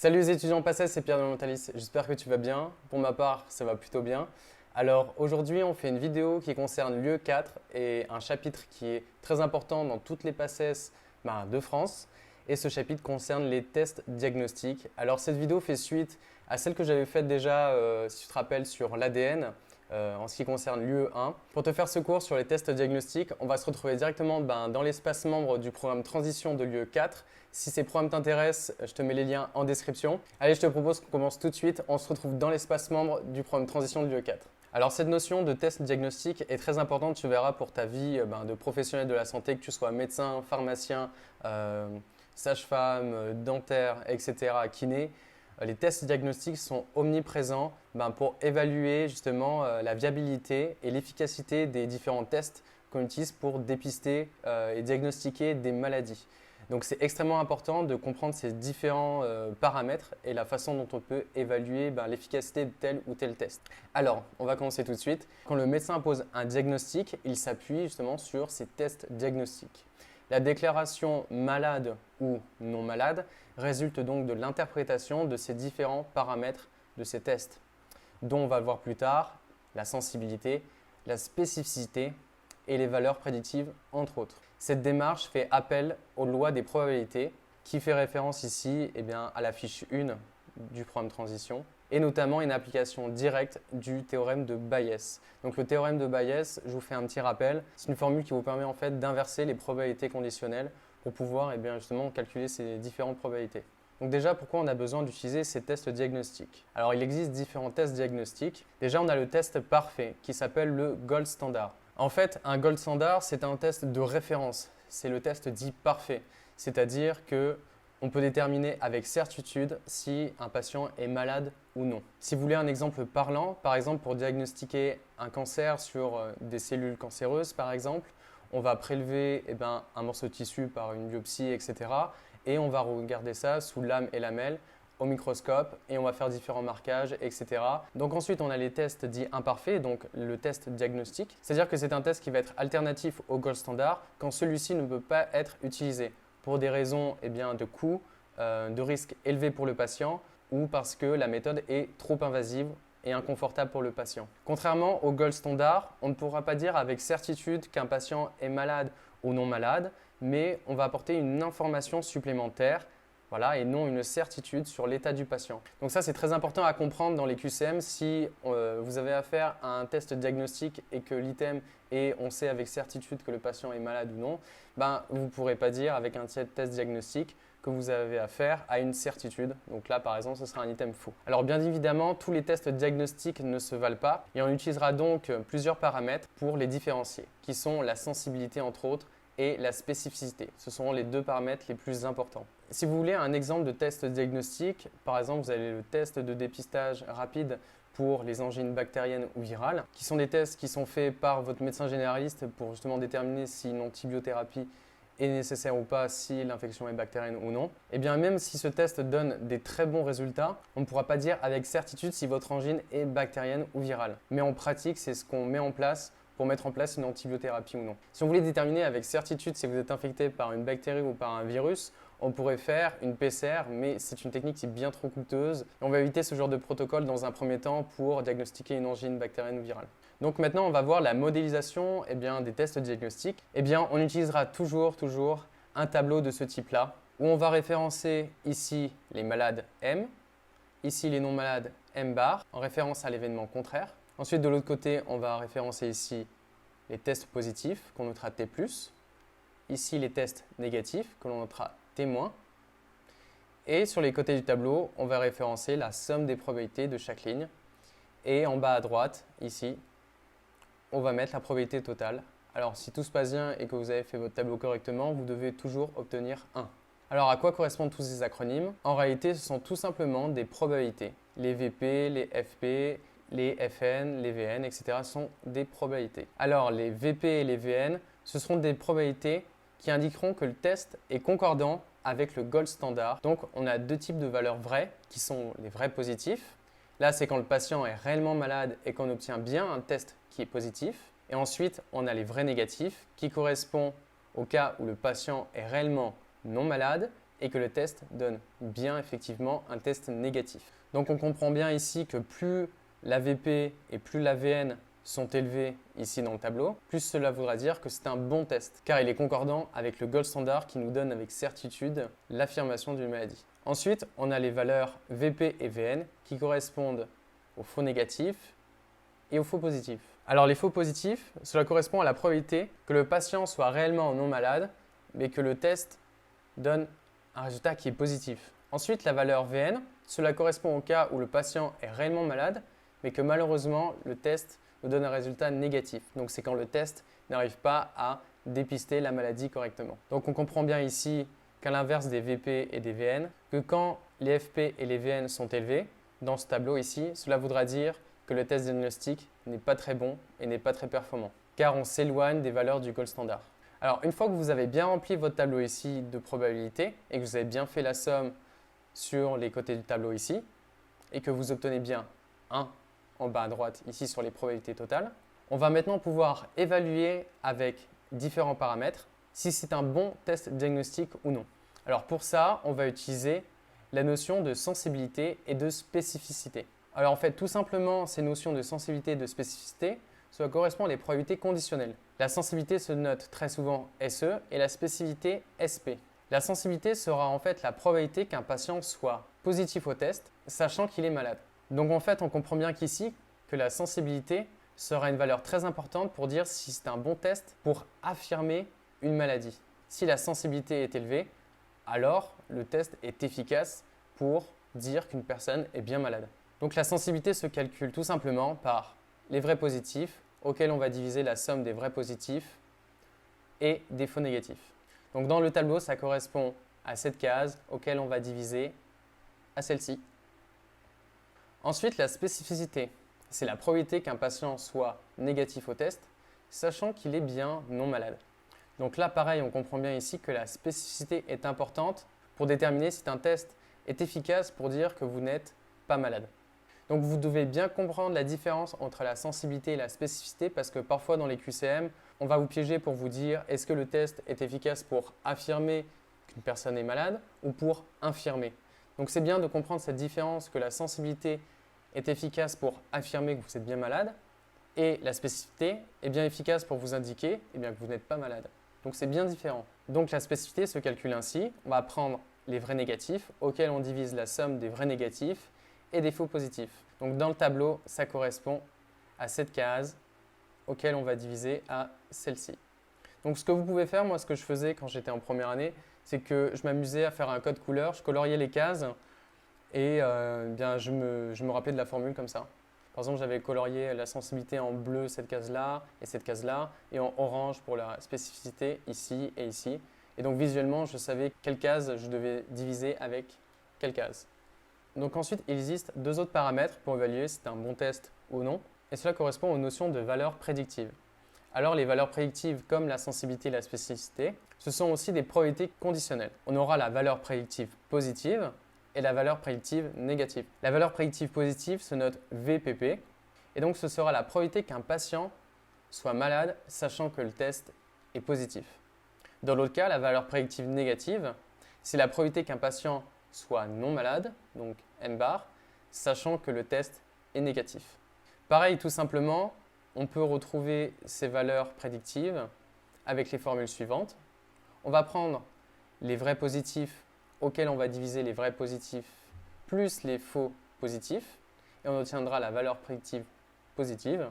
Salut les étudiants PACES, c'est Pierre de Montalis. J'espère que tu vas bien. Pour ma part, ça va plutôt bien. Alors aujourd'hui, on fait une vidéo qui concerne l'UE 4 et un chapitre qui est très important dans toutes les PACES de France. Et ce chapitre concerne les tests diagnostiques. Alors cette vidéo fait suite à celle que j'avais faite déjà, si tu te rappelles, sur l'ADN. En ce qui concerne l'UE 1. Pour te faire ce cours sur les tests diagnostiques, on va se retrouver directement dans l'espace membre du programme Transition de l'UE 4. Si ces programmes t'intéressent, je te mets les liens en description. Allez, je te propose qu'on commence tout de suite. On se retrouve dans l'espace membre du programme Transition de l'UE 4. Alors cette notion de test diagnostique est très importante, tu verras, pour ta vie de professionnel de la santé, que tu sois médecin, pharmacien, sage-femme, dentaire, etc., kiné. Les tests diagnostiques sont omniprésents pour évaluer justement la viabilité et l'efficacité des différents tests qu'on utilise pour dépister et diagnostiquer des maladies. Donc c'est extrêmement important de comprendre ces différents paramètres et la façon dont on peut évaluer l'efficacité de tel ou tel test. Alors, on va commencer tout de suite. Quand le médecin pose un diagnostic, il s'appuie justement sur ces tests diagnostiques. La déclaration malade ou non malade résulte donc de l'interprétation de ces différents paramètres de ces tests, dont on va voir plus tard la sensibilité, la spécificité et les valeurs prédictives, entre autres. Cette démarche fait appel aux lois des probabilités, qui fait référence ici à la fiche 1 du programme Transition, et notamment une application directe du théorème de Bayes. Donc le théorème de Bayes, je vous fais un petit rappel, c'est une formule qui vous permet en fait d'inverser les probabilités conditionnelles pour pouvoir justement calculer ces différentes probabilités. Donc déjà, pourquoi on a besoin d'utiliser ces tests diagnostiques? Alors il existe différents tests diagnostiques. Déjà, on a le test parfait qui s'appelle le gold standard. En fait, un gold standard, c'est un test de référence. C'est le test dit parfait, c'est-à-dire que on peut déterminer avec certitude si un patient est malade ou non. Si vous voulez un exemple parlant, par exemple pour diagnostiquer un cancer sur des cellules cancéreuses par exemple, on va prélever un morceau de tissu par une biopsie, etc. Et on va regarder ça sous lame et lamelle au microscope et on va faire différents marquages, etc. Donc ensuite, on a les tests dits imparfaits, donc le test diagnostique. C'est-à-dire que c'est un test qui va être alternatif au gold standard quand celui-ci ne peut pas être utilisé pour des raisons de coût, de risque élevé pour le patient ou parce que la méthode est trop invasive et inconfortable pour le patient. Contrairement au gold standard, on ne pourra pas dire avec certitude qu'un patient est malade ou non malade, mais on va apporter une information supplémentaire et non une certitude sur l'état du patient. Donc ça, c'est très important à comprendre dans les QCM. Si vous avez affaire à un test diagnostique et que l'item est on sait avec certitude que le patient est malade ou non, vous ne pourrez pas dire avec un test diagnostique que vous avez affaire à une certitude. Donc là, par exemple, ce sera un item faux. Alors bien évidemment, tous les tests diagnostiques ne se valent pas et on utilisera donc plusieurs paramètres pour les différencier, qui sont la sensibilité entre autres et la spécificité. Ce seront les deux paramètres les plus importants. Si vous voulez un exemple de test diagnostique, par exemple, vous avez le test de dépistage rapide pour les angines bactériennes ou virales, qui sont des tests qui sont faits par votre médecin généraliste pour justement déterminer si une antibiothérapie est nécessaire ou pas, si l'infection est bactérienne ou non. Et bien même si ce test donne des très bons résultats, on ne pourra pas dire avec certitude si votre angine est bactérienne ou virale. Mais en pratique, c'est ce qu'on met en place pour mettre en place une antibiothérapie ou non. Si on voulait déterminer avec certitude si vous êtes infecté par une bactérie ou par un virus, on pourrait faire une PCR, mais c'est une technique qui est bien trop coûteuse. On va éviter ce genre de protocole dans un premier temps pour diagnostiquer une angine bactérienne ou virale. Donc maintenant, on va voir la modélisation des tests diagnostiques. On utilisera toujours un tableau de ce type-là, où on va référencer ici les malades M, ici les non-malades M bar, en référence à l'événement contraire. Ensuite, de l'autre côté, on va référencer ici les tests positifs, qu'on notera T+. Ici, les tests négatifs, que l'on notera T-. Et sur les côtés du tableau, on va référencer la somme des probabilités de chaque ligne. Et en bas à droite, ici, on va mettre la probabilité totale. Alors, si tout se passe bien et que vous avez fait votre tableau correctement, vous devez toujours obtenir 1. Alors, à quoi correspondent tous ces acronymes? En réalité, ce sont tout simplement des probabilités. Les VP, les FP, les FN, les VN, etc. sont des probabilités. Alors, les VP et les VN, ce seront des probabilités qui indiqueront que le test est concordant avec le gold standard. Donc, on a deux types de valeurs vraies, qui sont les vrais positifs. Là, c'est quand le patient est réellement malade et qu'on obtient bien un test qui est positif. Et ensuite, on a les vrais négatifs, qui correspondent au cas où le patient est réellement non malade et que le test donne bien effectivement un test négatif. Donc on comprend bien ici que plus l'AVP et plus l'AVN sont élevés ici dans le tableau, plus cela voudra dire que c'est un bon test, car il est concordant avec le gold standard qui nous donne avec certitude l'affirmation d'une maladie. Ensuite, on a les valeurs VP et VN qui correspondent aux faux négatifs et aux faux positifs. Alors les faux positifs, cela correspond à la probabilité que le patient soit réellement non malade, mais que le test donne un résultat qui est positif. Ensuite, la valeur VN, cela correspond au cas où le patient est réellement malade, mais que malheureusement, le test nous donne un résultat négatif. Donc c'est quand le test n'arrive pas à dépister la maladie correctement. Donc on comprend bien ici qu'à l'inverse des VP et des VN, que quand les FP et les VN sont élevés, dans ce tableau ici, cela voudra dire que le test diagnostique n'est pas très bon et n'est pas très performant, car on s'éloigne des valeurs du gold standard. Alors une fois que vous avez bien rempli votre tableau ici de probabilité et que vous avez bien fait la somme sur les côtés du tableau ici, et que vous obtenez bien 1 en bas à droite ici sur les probabilités totales, on va maintenant pouvoir évaluer avec différents paramètres si c'est un bon test diagnostique ou non. Alors pour ça, on va utiliser la notion de sensibilité et de spécificité. Alors en fait, tout simplement, ces notions de sensibilité et de spécificité, cela correspond à des probabilités conditionnelles. La sensibilité se note très souvent SE et la spécificité SP. La sensibilité sera en fait la probabilité qu'un patient soit positif au test, sachant qu'il est malade. Donc en fait, on comprend bien qu'ici, que la sensibilité sera une valeur très importante pour dire si c'est un bon test pour affirmer une maladie. Si la sensibilité est élevée, alors le test est efficace pour dire qu'une personne est bien malade. Donc la sensibilité se calcule tout simplement par les vrais positifs, auxquels on va diviser la somme des vrais positifs et des faux négatifs. Donc dans le tableau, ça correspond à cette case auquel on va diviser à celle-ci. Ensuite, la spécificité, c'est la probabilité qu'un patient soit négatif au test, sachant qu'il est bien non malade. Donc là, pareil, on comprend bien ici que la spécificité est importante pour déterminer si un test est efficace pour dire que vous n'êtes pas malade. Donc vous devez bien comprendre la différence entre la sensibilité et la spécificité parce que parfois dans les QCM, on va vous piéger pour vous dire est-ce que le test est efficace pour affirmer qu'une personne est malade ou pour infirmer. Donc c'est bien de comprendre cette différence que la sensibilité est efficace pour affirmer que vous êtes bien malade et la spécificité est bien efficace pour vous indiquer que vous n'êtes pas malade. Donc c'est bien différent. Donc la spécificité se calcule ainsi. On va prendre les vrais négatifs auxquels on divise la somme des vrais négatifs et des faux positifs. Donc dans le tableau, ça correspond à cette case auquel on va diviser à celle-ci. Donc ce que vous pouvez faire, moi ce que je faisais quand j'étais en première année, c'est que je m'amusais à faire un code couleur, je coloriais les cases et je me rappelais de la formule comme ça. Par exemple, j'avais colorié la sensibilité en bleu cette case-là et cette case-là et en orange pour la spécificité ici et ici. Et donc visuellement, je savais quelle case je devais diviser avec quelle case. Donc ensuite, il existe deux autres paramètres pour évaluer si c'est un bon test ou non, et cela correspond aux notions de valeurs prédictives. Alors les valeurs prédictives comme la sensibilité et la spécificité, ce sont aussi des probabilités conditionnelles. On aura la valeur prédictive positive et la valeur prédictive négative. La valeur prédictive positive se note VPP, et donc ce sera la probabilité qu'un patient soit malade sachant que le test est positif. Dans l'autre cas, la valeur prédictive négative, c'est la probabilité qu'un patient soit non malade, donc N bar, sachant que le test est négatif. Pareil, tout simplement, on peut retrouver ces valeurs prédictives avec les formules suivantes. On va prendre les vrais positifs auxquels on va diviser les vrais positifs plus les faux positifs et on obtiendra la valeur prédictive positive.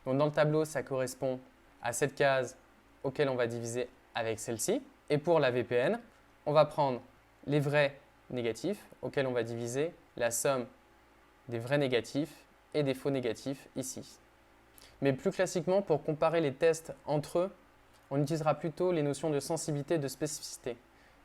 Donc dans le tableau, ça correspond à cette case auquel on va diviser avec celle-ci. Et pour la VPN, on va prendre les vrais négatifs auxquels on va diviser la somme des vrais négatifs et des faux négatifs ici. Mais plus classiquement, pour comparer les tests entre eux, on utilisera plutôt les notions de sensibilité et de spécificité.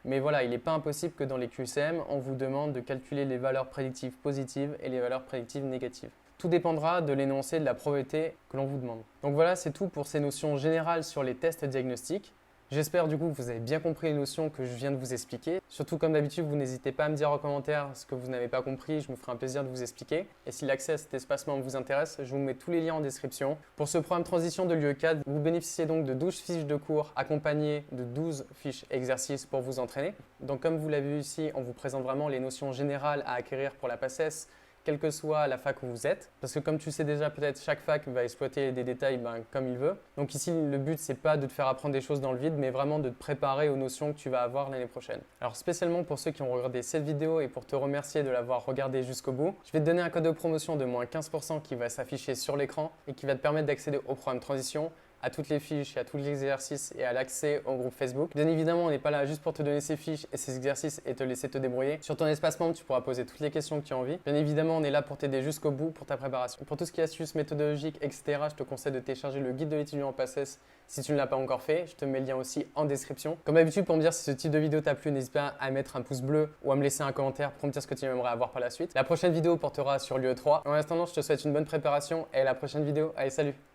Mais voilà, il n'est pas impossible que dans les QCM, on vous demande de calculer les valeurs prédictives positives et les valeurs prédictives négatives. Tout dépendra de l'énoncé de la probabilité que l'on vous demande. Donc voilà, c'est tout pour ces notions générales sur les tests diagnostiques. J'espère du coup que vous avez bien compris les notions que je viens de vous expliquer. Surtout comme d'habitude, vous n'hésitez pas à me dire en commentaire ce que vous n'avez pas compris, je me ferai un plaisir de vous expliquer. Et si l'accès à cet espace membre vous intéresse, je vous mets tous les liens en description. Pour ce programme transition de l'UE4, vous bénéficiez donc de 12 fiches de cours accompagnées de 12 fiches exercices pour vous entraîner. Donc comme vous l'avez vu ici, on vous présente vraiment les notions générales à acquérir pour la PACES, quelle que soit la fac où vous êtes. Parce que comme tu sais déjà, peut-être chaque fac va exploiter des détails comme il veut. Donc ici, le but, c'est pas de te faire apprendre des choses dans le vide, mais vraiment de te préparer aux notions que tu vas avoir l'année prochaine. Alors spécialement pour ceux qui ont regardé cette vidéo et pour te remercier de l'avoir regardé jusqu'au bout, je vais te donner un code de promotion de moins 15% qui va s'afficher sur l'écran et qui va te permettre d'accéder au programme Transition, à toutes les fiches et à tous les exercices et à l'accès au groupe Facebook. Bien évidemment, on n'est pas là juste pour te donner ces fiches et ces exercices et te laisser te débrouiller. Sur ton espace membre, tu pourras poser toutes les questions que tu as envie. Bien évidemment, on est là pour t'aider jusqu'au bout pour ta préparation. Pour tout ce qui est astuces méthodologiques, etc., je te conseille de télécharger le guide de l'étudiant en PACES si tu ne l'as pas encore fait. Je te mets le lien aussi en description. Comme d'habitude, pour me dire si ce type de vidéo t'a plu, n'hésite pas à mettre un pouce bleu ou à me laisser un commentaire pour me dire ce que tu aimerais avoir par la suite. La prochaine vidéo portera sur l'UE3. En attendant, je te souhaite une bonne préparation et à la prochaine vidéo. Allez, salut!